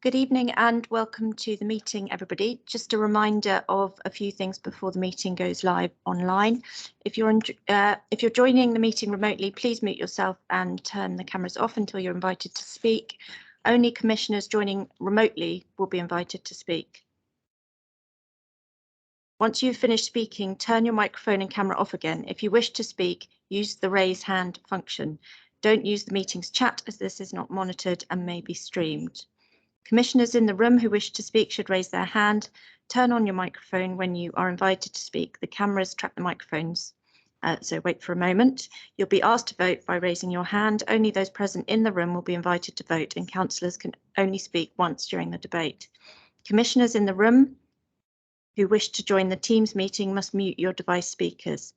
Good evening and welcome to the meeting, everybody. Just a reminder of a few things before the meeting goes live online. If you're joining the meeting remotely, please mute yourself and turn the cameras off until you're invited to speak. Only commissioners joining remotely will be invited to speak. Once you've finished speaking, turn your microphone and camera off again. If you wish to speak, use the raise hand function. Don't use the meeting's chat as this is not monitored and may be streamed. Commissioners in the room who wish to speak should raise their hand. Turn on your microphone when you are invited to speak. The cameras track the microphones, so wait for a moment. You'll be asked to vote by raising your hand. Only those present in the room will be invited to vote, and councillors can only speak once during the debate. Commissioners in the room who wish to join the Teams meeting must mute your device speakers.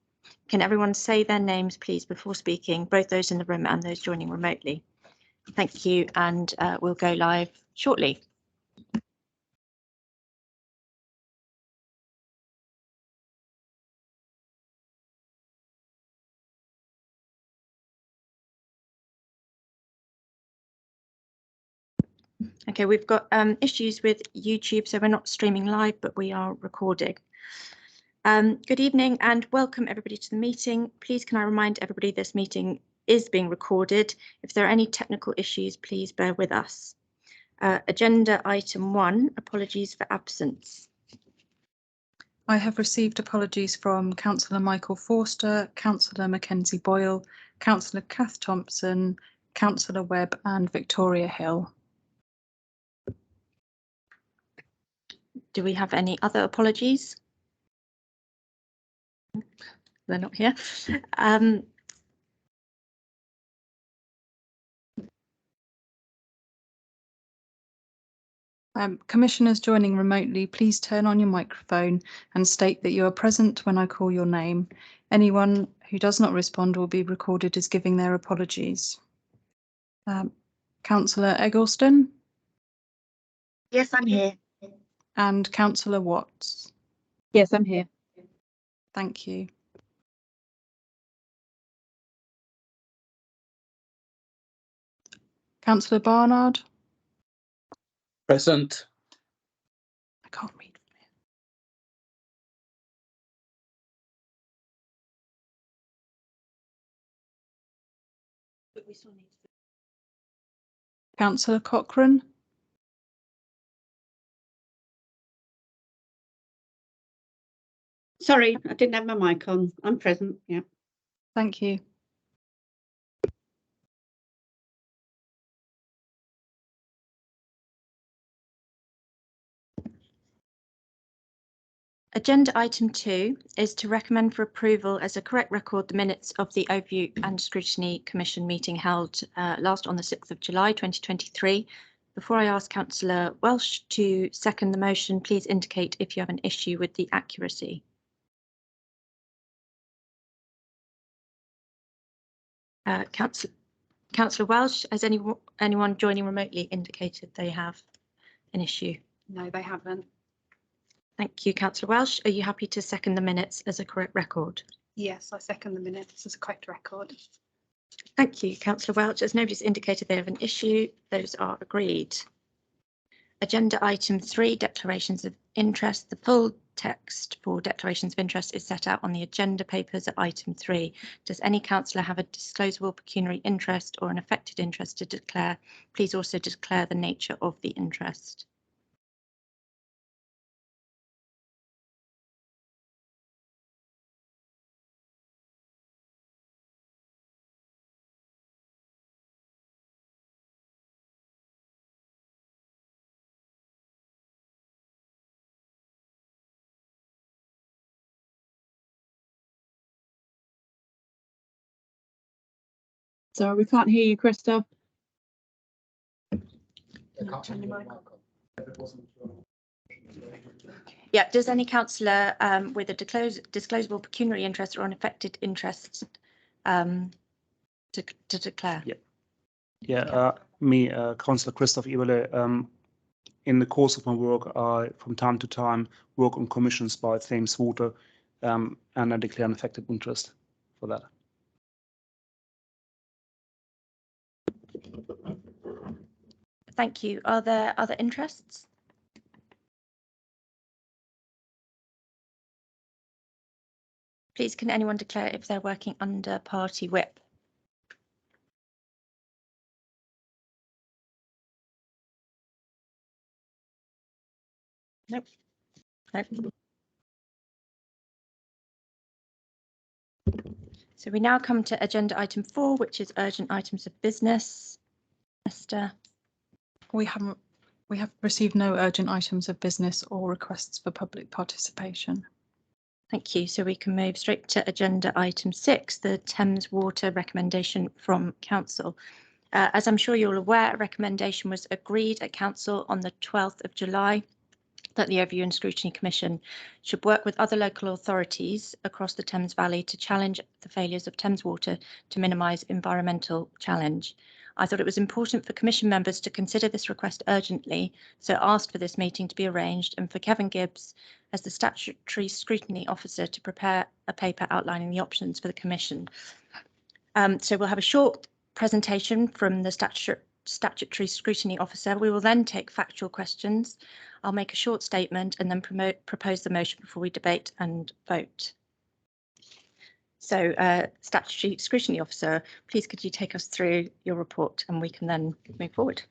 Can everyone say their names, please, before speaking, both those in the room and those joining remotely? Thank you, and we'll go live shortly. Okay, we've got issues with YouTube, so we're not streaming live, but we are recording. Good evening and welcome everybody to the meeting. Please can I remind everybody this meeting is being recorded. If there are any technical issues, please bear with us. Agenda item 1, apologies for absence. I have received apologies from Councillor Michael Forster, Councillor Mackenzie Boyle, Councillor Kath Thompson, Councillor Webb and Victoria Hill. Do we have any other apologies? They're not here. Commissioners joining remotely, please turn on your microphone and state that you are present when I call your name. Anyone who does not respond will be recorded as giving their apologies. Councillor Eggleston? Yes, I'm here. And Councillor Watts? Yes, I'm here. Thank you. Councillor Barnard? Present. I can't read. Councillor Cochrane? Sorry, I didn't have my mic on. I'm present, yeah. Thank you. Agenda item 2 is to recommend for approval as a correct record the minutes of the Overview and Scrutiny Commission meeting held last on the 6th of July 2023. Before I ask Councillor Welsh to second the motion, please indicate if you have an issue with the accuracy. Councillor Welsh, has anyone joining remotely indicated they have an issue? No, they haven't. Thank you, Councillor Welsh. Are you happy to second the minutes as a correct record? Yes, I second the minutes as a correct record. Thank you, Councillor Welch. As nobody's indicated they have an issue, those are agreed. Agenda item 3, declarations of interest. The full text for declarations of interest is set out on the agenda papers at item 3. Does any councillor have a disclosable pecuniary interest or an affected interest to declare? Please also declare the nature of the interest. Sorry, we can't hear you, Christoph. Yeah, does any councillor with a disclosable pecuniary interest or an affected interest to declare? Yeah. Me, Councillor Christoph Eberle. In the course of my work, I from time to time work on commissions by Thames Water, and I declare an affected interest for that. Thank you. Are there other interests? Please, can anyone declare if they're working under party whip? Nope. Nope. So we now come to agenda item 4, which is urgent items of business. Esther. We have received no urgent items of business or requests for public participation. Thank you. So we can move straight to agenda item 6, the Thames Water recommendation from Council. As I'm sure you're aware, a recommendation was agreed at Council on the 12th of July that the Overview and Scrutiny Commission should work with other local authorities across the Thames Valley to challenge the failures of Thames Water to minimise environmental challenge. I thought it was important for Commission members to consider this request urgently, so asked for this meeting to be arranged and for Kevin Gibbs, as the Statutory Scrutiny Officer, to prepare a paper outlining the options for the Commission. So we'll have a short presentation from the Statutory Scrutiny Officer. We will then take factual questions. I'll make a short statement and then propose the motion before we debate and vote. So, Statutory Scrutiny Officer, please could you take us through your report and we can then move forward.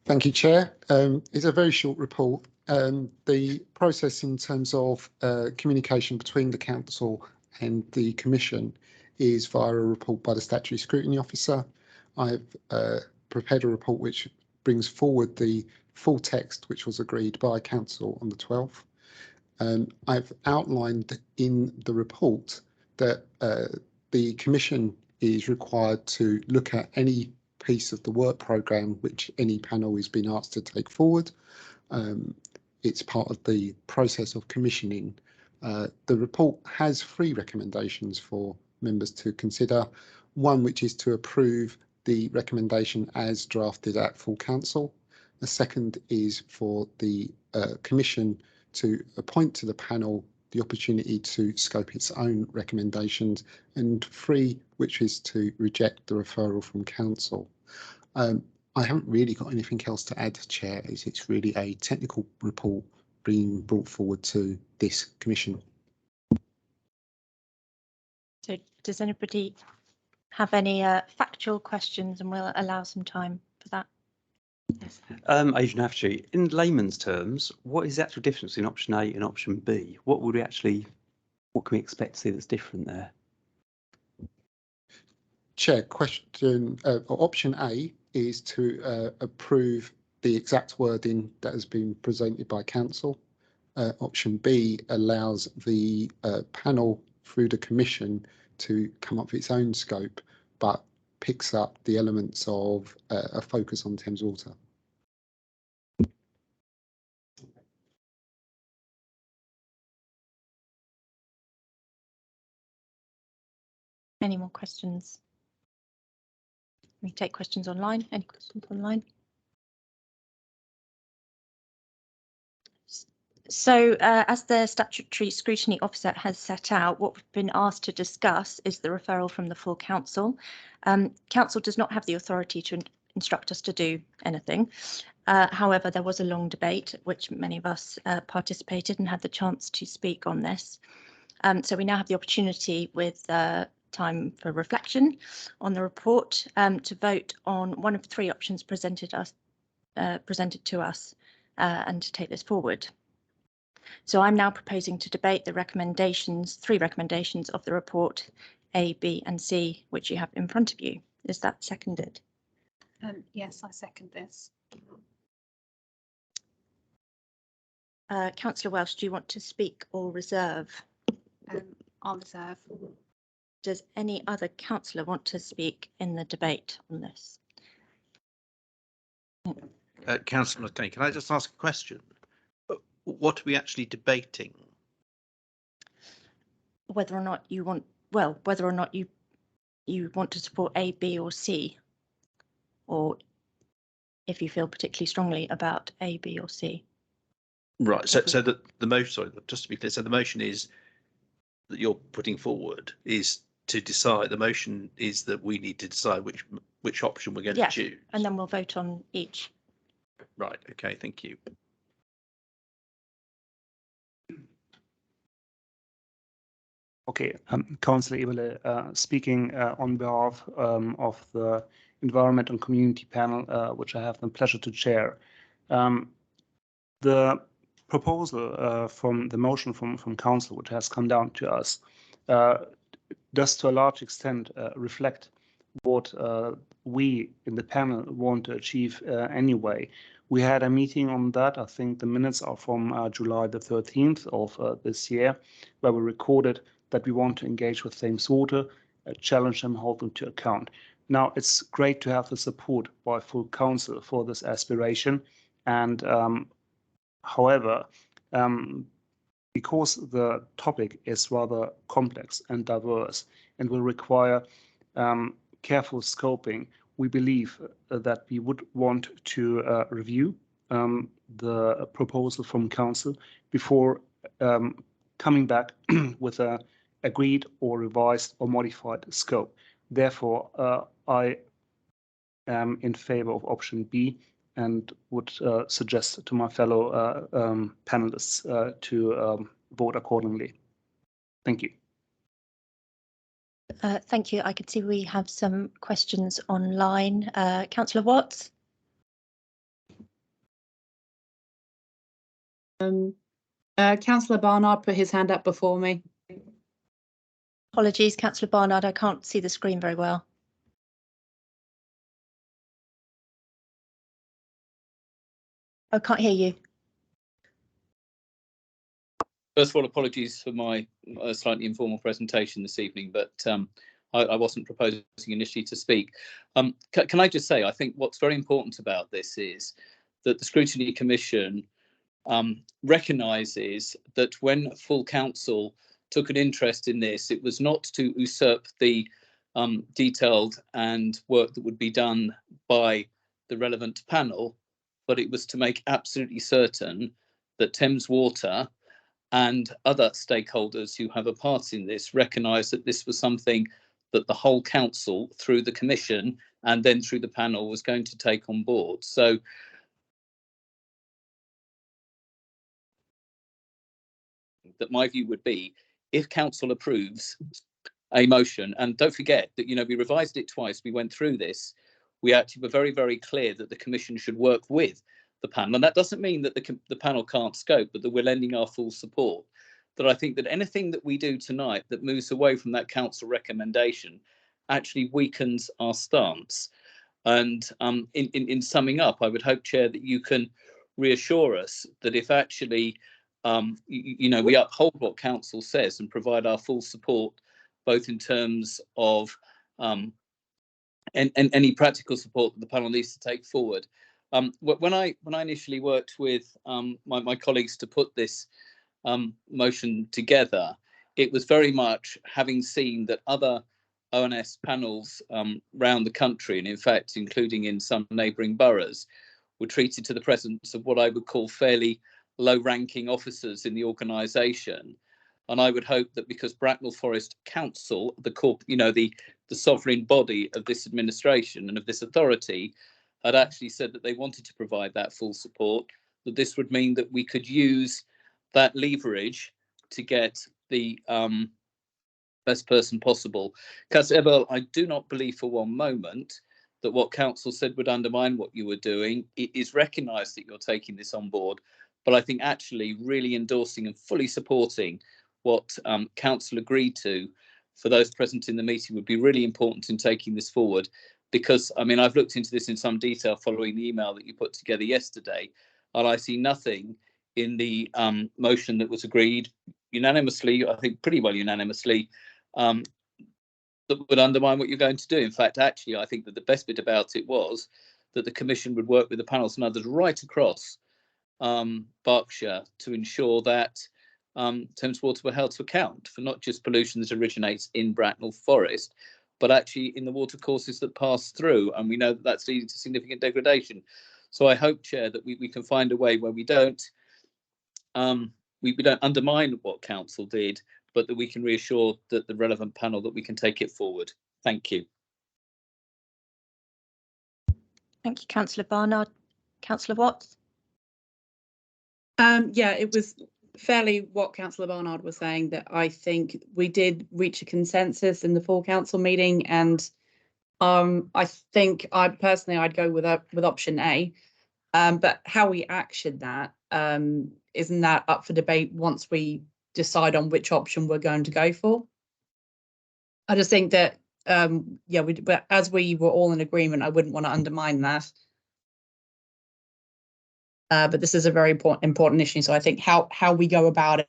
Thank you, Chair. It's a very short report. The process in terms of communication between the Council and the Commission is via a report by the Statutory Scrutiny Officer. I've prepared a report which brings forward the full text which was agreed by Council on the 12th. I've outlined in the report that the Commission is required to look at any piece of the work programme which any panel is being asked to take forward. It's part of the process of commissioning. The report has 3 recommendations for members to consider. One which is to approve the recommendation as drafted at full council. The second is for the Commission to appoint to the panel the opportunity to scope its own recommendations, and 3, which is to reject the referral from council. I haven't really got anything else to add, Chair, as it's really a technical report being brought forward to this Commission. So does anybody have any factual questions, and we'll allow some time for that? Yes. Adrian Afshy, in layman's terms, what is the actual difference between option A and option B? What can we expect to see that's different there? Chair, option A is to approve the exact wording that has been presented by council. Option B allows the panel through the Commission to come up with its own scope, but picks up the elements of a focus on Thames Water. Any more questions? We take questions online. Any questions online? So, as the Statutory Scrutiny Officer has set out, what we've been asked to discuss is the referral from the full council. Council does not have the authority to instruct us to do anything. However, there was a long debate, which many of us participated and had the chance to speak on this. So we now have the opportunity, with time for reflection on the report, to vote on one of 3 options presented to us and to take this forward. So I'm now proposing to debate the 3 recommendations of the report, A, B and C, which you have in front of you. Is that seconded? Yes, I second this. Councillor Welsh, do you want to speak or reserve? I'll reserve. Does any other councillor want to speak in the debate on this? Councillor McKenny, can I just ask a question? What are we actually debating? Whether or not you want, whether or not you want to support A, B or C, or if you feel particularly strongly about A, B or C. Right, so the motion, sorry, just to be clear, so the motion is that you're putting forward is to decide, the motion is that we need to decide which which option we're going Yeah, to choose. and then we'll vote on each. Right. Okay. Thank you. Okay, Councillor Eberle, speaking on behalf of the Environment and Community Panel, which I have the pleasure to chair. The proposal from the motion from Council, which has come down to us, does to a large extent reflect what we in the panel want to achieve anyway. We had a meeting on that. I think the minutes are from July the 13th of this year, where we recorded that we want to engage with Thames Water, challenge them, hold them to account. Now, it's great to have the support by full council for this aspiration. And however, because the topic is rather complex and diverse and will require careful scoping, we believe that we would want to review the proposal from council before coming back with a agreed or revised or modified scope. Therefore, I am in favor of option B and would suggest to my fellow panelists to vote accordingly. Thank you. Thank you. I can see we have some questions online. Councillor Watts? Councillor Barnard put his hand up before me. Apologies, Councillor Barnard, I can't see the screen very well. I can't hear you. First of all, apologies for my slightly informal presentation this evening, but I wasn't proposing initially to speak. Can I just say, I think what's very important about this is that the Scrutiny Commission recognises that when full council took an interest in this, it was not to usurp the detailed and work that would be done by the relevant panel, but it was to make absolutely certain that Thames Water and other stakeholders who have a part in this recognise that this was something that the whole council, through the commission and then through the panel, was going to take on board. So that my view would be, if council approves a motion, and don't forget that, you know, we revised it twice, we went through this, we actually were very, very clear that the commission should work with the panel. And that doesn't mean that the panel can't scope, but that we're lending our full support. That I think that anything that we do tonight that moves away from that council recommendation actually weakens our stance. And in summing up, I would hope, Chair, that you can reassure us that if actually, you know, we uphold what council says and provide our full support, both in terms of and any practical support that the panel needs to take forward. When I initially worked with my colleagues to put this motion together, it was very much having seen that other ONS panels around the country, and in fact, including in some neighbouring boroughs, were treated to the presence of what I would call fairly low-ranking officers in the organisation. And I would hope that because Bracknell Forest Council, the sovereign body of this administration and of this authority, had actually said that they wanted to provide that full support, that this would mean that we could use that leverage to get the best person possible. Councillor Ebel, I do not believe for one moment that what council said would undermine what you were doing. It is recognised that you're taking this on board, but I think actually really endorsing and fully supporting what council agreed to for those present in the meeting would be really important in taking this forward. Because, I mean, I've looked into this in some detail following the email that you put together yesterday, and I see nothing in the motion that was agreed unanimously, I think pretty well unanimously, that would undermine what you're going to do. In fact, actually, I think that the best bit about it was that the Commission would work with the panels and others right across Berkshire to ensure that Thames Water were held to account for not just pollution that originates in Bracknell Forest, but actually in the watercourses that pass through. And we know that that's leading to significant degradation. So I hope, Chair, that we can find a way where we don't undermine what council did, but that we can reassure that the relevant panel that we can take it forward. Thank you. Thank you, Councillor Barnard. Councillor Watts? Yeah, it was fairly what Councillor Barnard was saying, that I think we did reach a consensus in the full council meeting, and I think I'd go with option A. But how we action that, isn't that up for debate once we decide on which option we're going to go for? I just think that yeah, but as we were all in agreement, I wouldn't want to undermine that. But this is a very important issue, so I think how we go about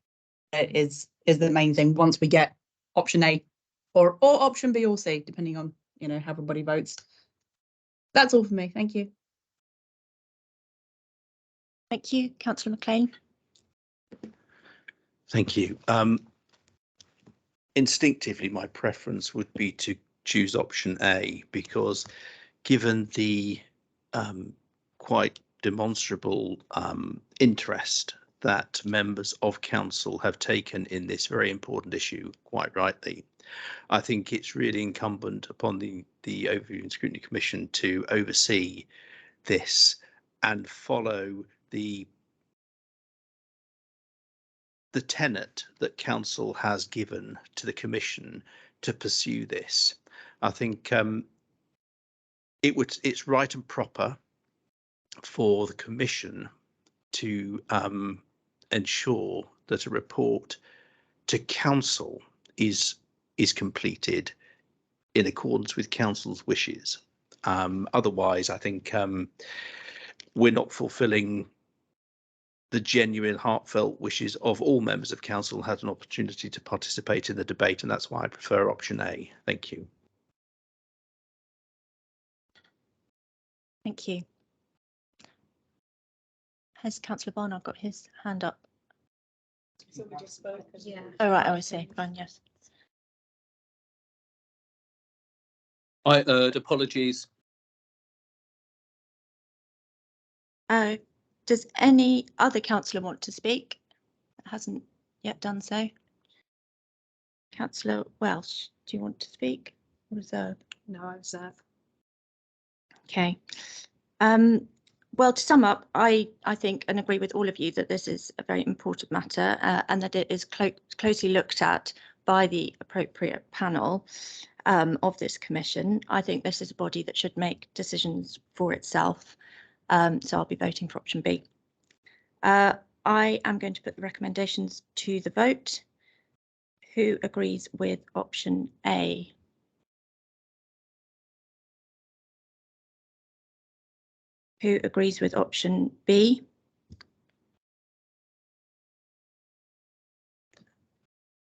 it is the main thing. Once we get option A or option B or C, depending on how everybody votes. That's all for me. Thank you. Thank you, Councillor McLean. Thank you. Instinctively, my preference would be to choose option A, because given the quite demonstrable interest that members of council have taken in this very important issue, quite rightly, I think it's really incumbent upon the Overview and Scrutiny Commission to oversee this and follow the tenet that council has given to the commission to pursue this. I think it's right and proper for the commission to ensure that a report to council is completed in accordance with council's wishes. Otherwise, I think we're not fulfilling the genuine, heartfelt wishes of all members of council who had an opportunity to participate in the debate, and that's why I prefer option A. Thank you. Thank you. Has Councillor Barnard got his hand up? So we just spoke. Yeah. Oh, right. I see. Fine. Yes. I urge apologies. Does any other councillor want to speak? Hasn't yet done so. Councillor Welsh, do you want to speak? Reserve. No, I reserve. Okay. Well, to sum up, I think and agree with all of you that this is a very important matter and that it is closely looked at by the appropriate panel of this commission. I think this is a body that should make decisions for itself. So I'll be voting for option B. I am going to put the recommendations to the vote. Who agrees with option A? Who agrees with option B?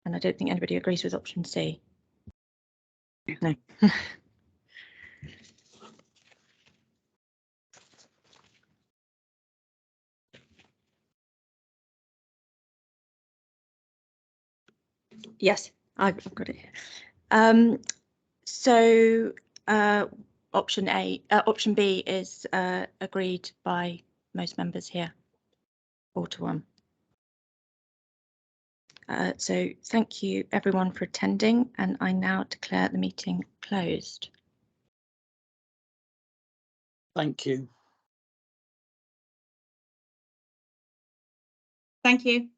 And I don't think anybody agrees with option C. No. Yes, I've got it here. So option B is agreed by most members here, 4-1. So thank you everyone for attending, and I now declare the meeting closed. Thank you. Thank you.